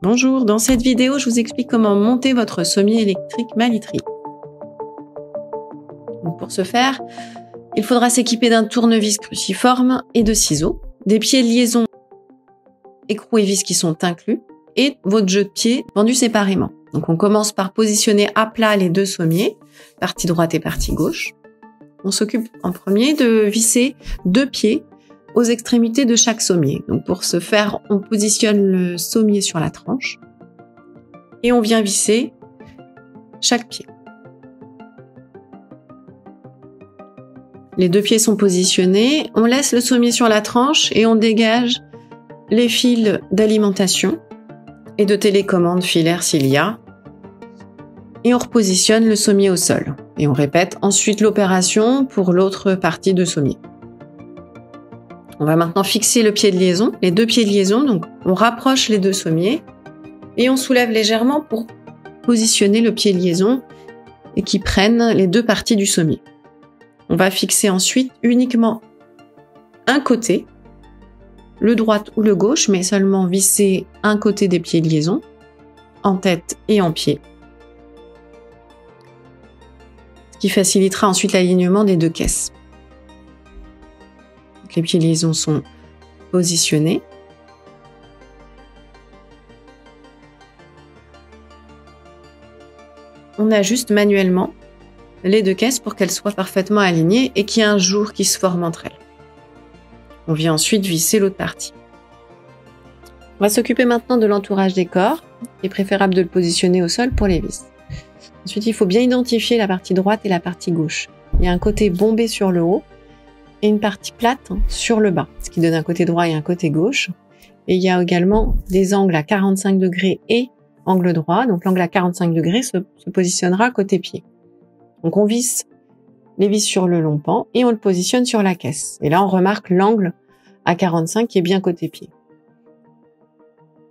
Bonjour, dans cette vidéo, je vous explique comment monter votre sommier électrique Malitri. Donc pour ce faire, il faudra s'équiper d'un tournevis cruciforme et de ciseaux, des pieds de liaison, écrous et vis qui sont inclus, et votre jeu de pied vendu séparément. Donc on commence par positionner à plat les deux sommiers, partie droite et partie gauche. On s'occupe en premier de visser deux pieds aux extrémités de chaque sommier. Donc pour ce faire, on positionne le sommier sur la tranche et on vient visser chaque pied. Les deux pieds sont positionnés, on laisse le sommier sur la tranche et on dégage les fils d'alimentation et de télécommande filaire s'il y a. Et on repositionne le sommier au sol. Et on répète ensuite l'opération pour l'autre partie de sommier. On va maintenant fixer le pied de liaison, les deux pieds de liaison. Donc on rapproche les deux sommiers et on soulève légèrement pour positionner le pied de liaison et qui prenne les deux parties du sommier. On va fixer ensuite uniquement un côté, le droit ou le gauche, mais seulement visser un côté des pieds de liaison, en tête et en pied. Ce qui facilitera ensuite l'alignement des deux caisses. Donc, les pieds de liaison sont positionnés. On ajuste manuellement les deux caisses pour qu'elles soient parfaitement alignées et qu'il y ait un jour qui se forme entre elles. On vient ensuite visser l'autre partie. On va s'occuper maintenant de l'entourage des corps. Il est préférable de le positionner au sol pour les vis. Ensuite, il faut bien identifier la partie droite et la partie gauche. Il y a un côté bombé sur le haut et une partie plate sur le bas, ce qui donne un côté droit et un côté gauche. Et il y a également des angles à 45 degrés et angle droit. Donc l'angle à 45 degrés se positionnera côté pied. Donc on visse les vis sur le long pan et on le positionne sur la caisse. Et là, on remarque l'angle à 45 qui est bien côté pied.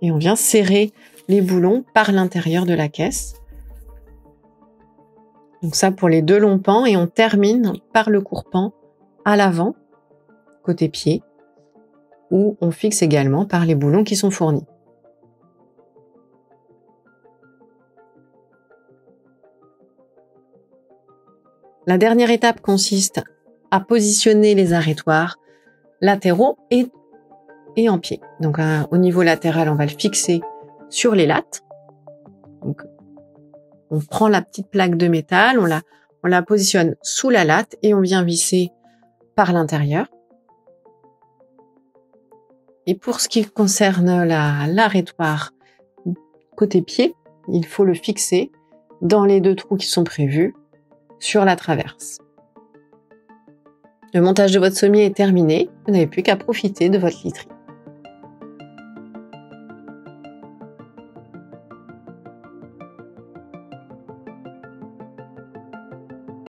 Et on vient serrer les boulons par l'intérieur de la caisse. Donc ça pour les deux longs pans et on termine par le court pan à l'avant, côté pied, où on fixe également par les boulons qui sont fournis. La dernière étape consiste à positionner les arrêtoirs latéraux et en pied. Donc au niveau latéral, on va le fixer sur les lattes. Donc, on prend la petite plaque de métal, on la positionne sous la latte et on vient visser par l'intérieur. Et pour ce qui concerne l'arrêtoire côté pied, il faut le fixer dans les deux trous qui sont prévus sur la traverse. Le montage de votre sommier est terminé, vous n'avez plus qu'à profiter de votre literie.